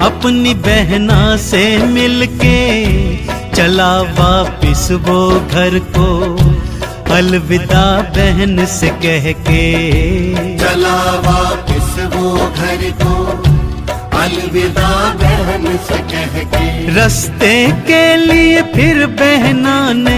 अपनी बहना से मिलके चला वापिस वो घर को, अलविदा बहन से कह के। चला वापिस वो घर को, अलविदा बहन से कह के। रास्ते के लिए फिर बहना ने,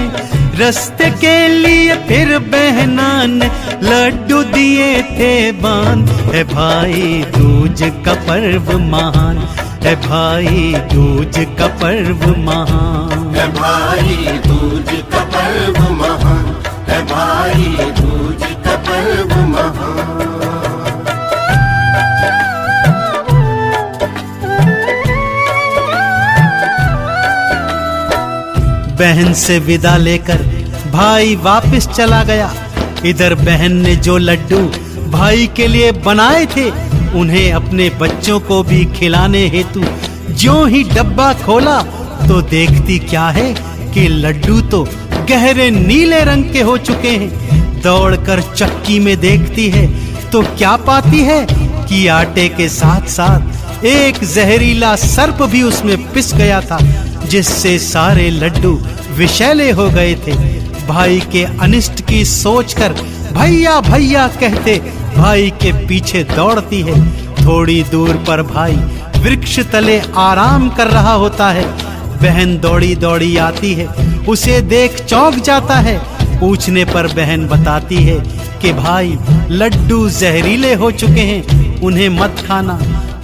रास्ते के लिए फिर बहना ने लड्डू दिए थे बांध। है भाई दूज का पर्व महान, है भाई दूज का पर्व महान। है भाई दूज का पर्व महान, है भाई दूज का पर्व महान। बहन से विदा लेकर भाई वापस चला गया। इधर बहन ने जो लड्डू भाई के लिए बनाए थे उन्हें अपने बच्चों को भी खिलाने हेतु ज्यों ही डब्बा खोला तो देखती क्या है कि लड्डू तो गहरे नीले रंग के हो चुके हैं। दौड़कर चक्की में देखती है तो क्या पाती है कि आटे के साथ साथ एक जहरीला सर्प भी उसमें पिस गया था, जिससे सारे लड्डू विषैले हो गए थे। भाई के अनिष्ट की सोचकर भैया भैया कहते भाई के पीछे दौड़ती है। थोड़ी दूर पर भाई वृक्ष तले आराम कर रहा होता है। बहन दौड़ी दौड़ी आती है, उसे देख चौंक जाता है। पूछने पर बहन बताती है कि भाई लड्डू जहरीले हो चुके हैं, उन्हें मत खाना।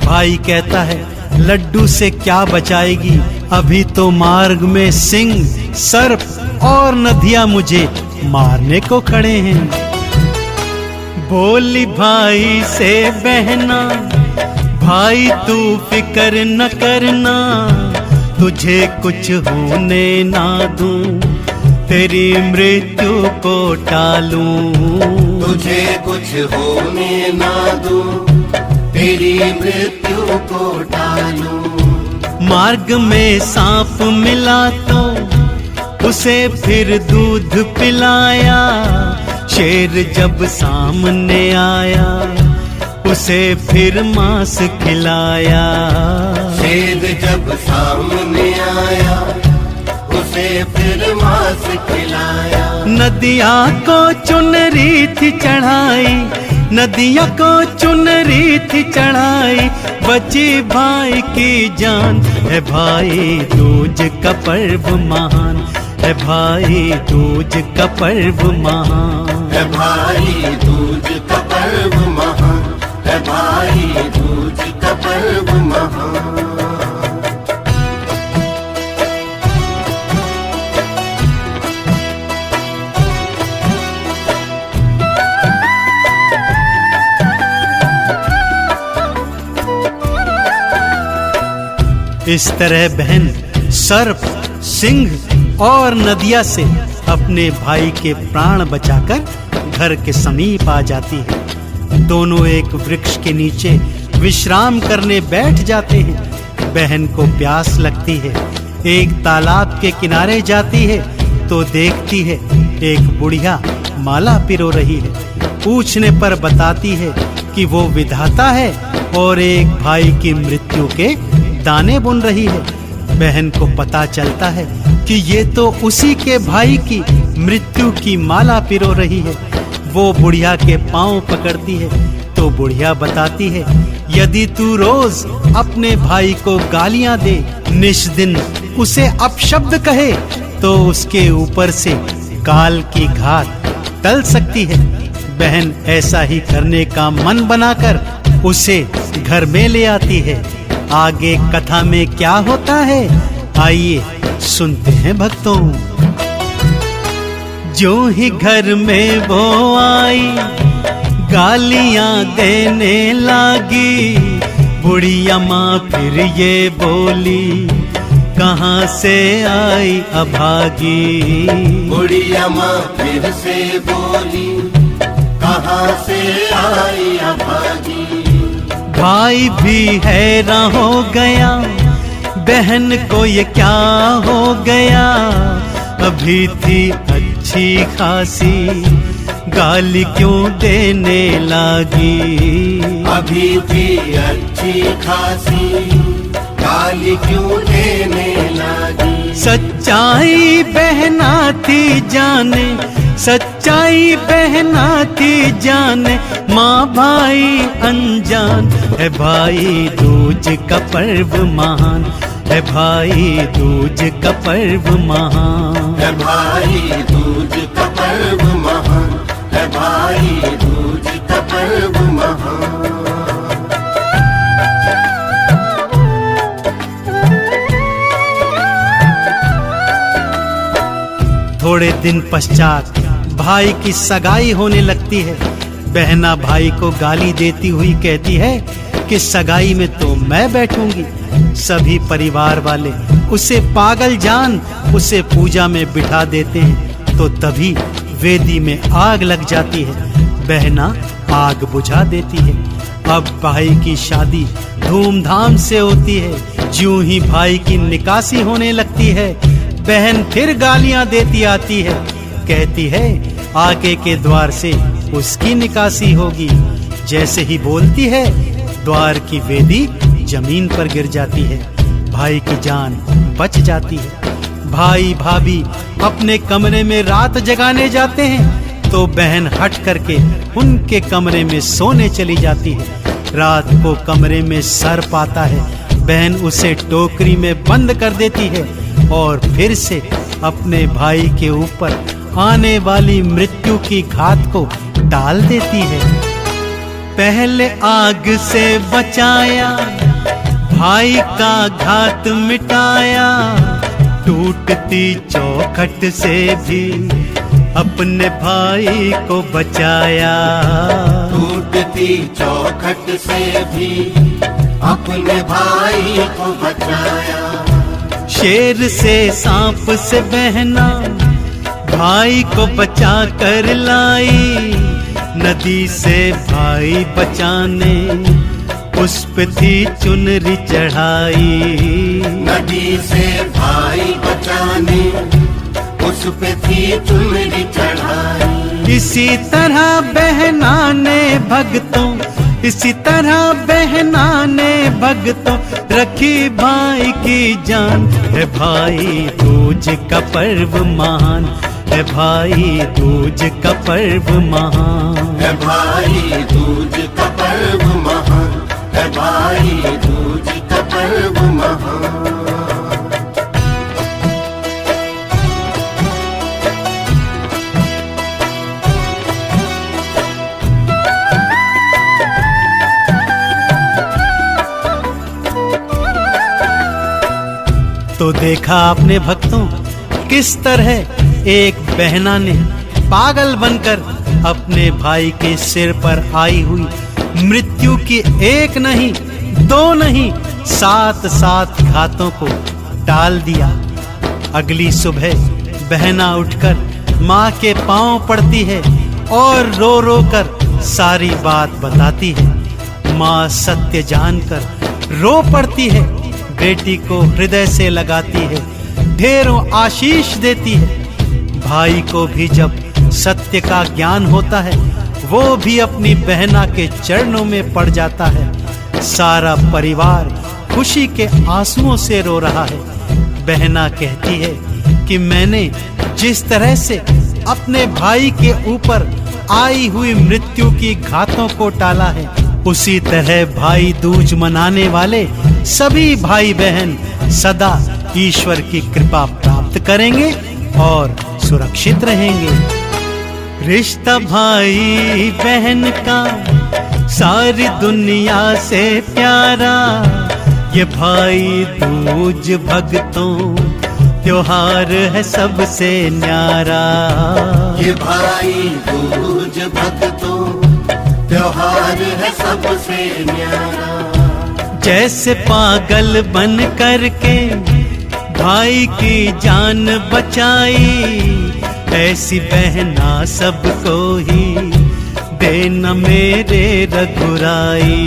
भाई कहता है लड्डू से क्या बचाएगी, अभी तो मार्ग में सिंह, सर्प और नदियां मुझे मारने को खड़े हैं। बोली भाई से बहना, भाई तू फिक्र न करना, तुझे कुछ होने ना दूं, तेरी मृत्यु को टालूं। तुझे कुछ होने ना दूं, तेरी मृत्यु को टालूं। मार्ग में सांप मिला तो उसे फिर दूध पिलाया। शेर जब सामने आया उसे फिर मांस खिलाया। शेर जब सामने आया उसे फिर मांस खिलाया। नदिया को चुनरी थी चढ़ाई, नदिया को चुनरी थी चढ़ाई, बची भाई की जान। है भाई दूज का पर्व महान, है भाई दूज का पर्व महान। है भाई दूज का पर्व महान, है भाई दूज का पर्व महान। इस तरह बहन सर्प, सिंह और नदिया से अपने भाई के प्राण बचाकर घर के समीप आ जाती है। दोनों एक वृक्ष के नीचे विश्राम करने बैठ जाते हैं। बहन को प्यास लगती है, एक तालाब के किनारे जाती है तो देखती है एक बुढ़िया माला पिरो रही है। पूछने पर बताती है कि वो विधाता है और एक भाई की मृत्यु के दाने बुन रही है। बहन को पता चलता है कि ये तो उसी के भाई की मृत्यु की माला पिरो रही है। वो बुढ़िया के पांव पकड़ती है तो बुढ़िया बताती है यदि तू रोज अपने भाई को गालियां दे, निष्दिन उसे अपशब्द कहे तो उसके ऊपर से काल की घात टल सकती है। बहन ऐसा ही करने का मन बनाकर उसे घर में ले आती है। आगे कथा में क्या होता है आइए सुनते हैं भक्तों। जो ही घर में वो आई गालियां देने लागी, बुढ़िया माँ फिर ये बोली कहाँ से आई अभागी। बुढ़िया माँ फिर से बोली कहाँ से आई अभागी। भाई भी हैरान हो गया, बहन को ये क्या हो गया। अभी थी अच्छी खासी, गाली क्यों देने लागी। अभी भी अच्छी खासी गाली क्यों देने लागी। सच्चाई बहना थी जाने, सच्चाई बहना थी जाने, माँ भाई अनजान है भाई दूज का पर्व महान, है भाई दूज का पर्व महान, है भाई दूज का पर्व महान, है भाई दूज का पर्व महान। थोड़े दिन पश्चात भाई की सगाई होने लगती है। बहना भाई को गाली देती हुई कहती है कि सगाई में तो मैं बैठूंगी। सभी परिवार वाले उसे पागल जान उसे पूजा में बिठा देते हैं। तो तभी वेदी में आग लग जाती है। बहना आग बुझा देती है। अब भाई की शादी धूमधाम से होती है। ज्यों ही भाई की निकासी होने लगती है, बहन फिर गालियां देती आती है। कहती है आगे के द्वार से उसकी निकासी होगी। जैसे ही बोलती है द्वार की वेदी जमीन पर गिर जाती है। भाई की जान बच जाती है। भाई भाभी अपने कमरे में रात जगाने जाते हैं तो बहन हट करके उनके कमरे में सोने चली जाती है। रात को कमरे में सर्प आता है। बहन उसे टोकरी में बंद कर देती है और फिर से अपने भाई के ऊपर आने वाली मृत्यु की घात को टाल देती है। पहले आग से बचाया, भाई का घात मिटाया, टूटती चौखट से भी अपने भाई को बचाया। टूटती चौखट से भी अपने भाई को बचाया। शेर से सांप से बहना भाई को बचा कर लाई। नदी से भाई बचाने उस पे थी चुनरी चढ़ाई। नदी से भाई बचाने उस पे थी चुनरी चढ़ाई। इसी तरह बहना ने भक्तों, इसी तरह बहना ने भक्तों रखी भाई की जान। है भाई दूज का पर्व महान, है भाई दूज का पर्व महान, है भाई दूज का पर्व महान, है भाई दूज का पर्व महान। तो देखा आपने भक्तों किस तरह एक बहना ने पागल बनकर अपने भाई के सिर पर आई हुई मृत्यु की एक नहीं दो नहीं 7 घातों को टाल दिया। अगली सुबह बहना उठकर माँ के पांव पड़ती है और रो रो कर सारी बात बताती है। माँ सत्य जानकर रो पड़ती है, बेटी को हृदय से लगाती है, ढेरों आशीष देती है। भाई को भी जब सत्य का ज्ञान होता है वो भी अपनी बहना के चरणों में पड़ जाता है। सारा परिवार खुशी के आंसुओं से रो रहा है। बहना कहती है कि मैंने जिस तरह से अपने भाई के ऊपर आई हुई मृत्यु की घातों को टाला है, उसी तरह भाई दूज मनाने वाले सभी भाई बहन सदा ईश्वर की कृपा प्राप्त करेंगे और सुरक्षित रहेंगे। रिश्ता भाई बहन का सारी दुनिया से प्यारा, ये भाई दूज भक्तों त्योहार है सबसे न्यारा। ये भाई दूज भक्तों त्योहार है सबसे न्यारा। जैसे पागल बन करके भाई की जान बचाई, ऐसी बहना सबको ही देना मेरे रघुराई।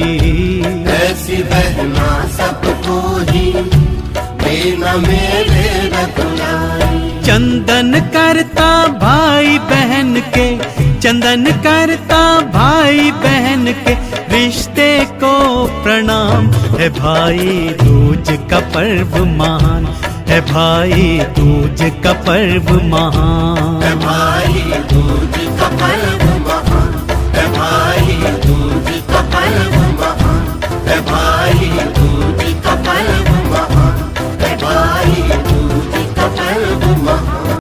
ऐसी बहना सबको ही देना मेरे रघुराई। चंदन करता भाई बहन के चंदन करता भाई बहन के रिश्ते को प्रणाम। है भाई दूज का पर्व महान, है भाई दूज का पर्व महान। है भाई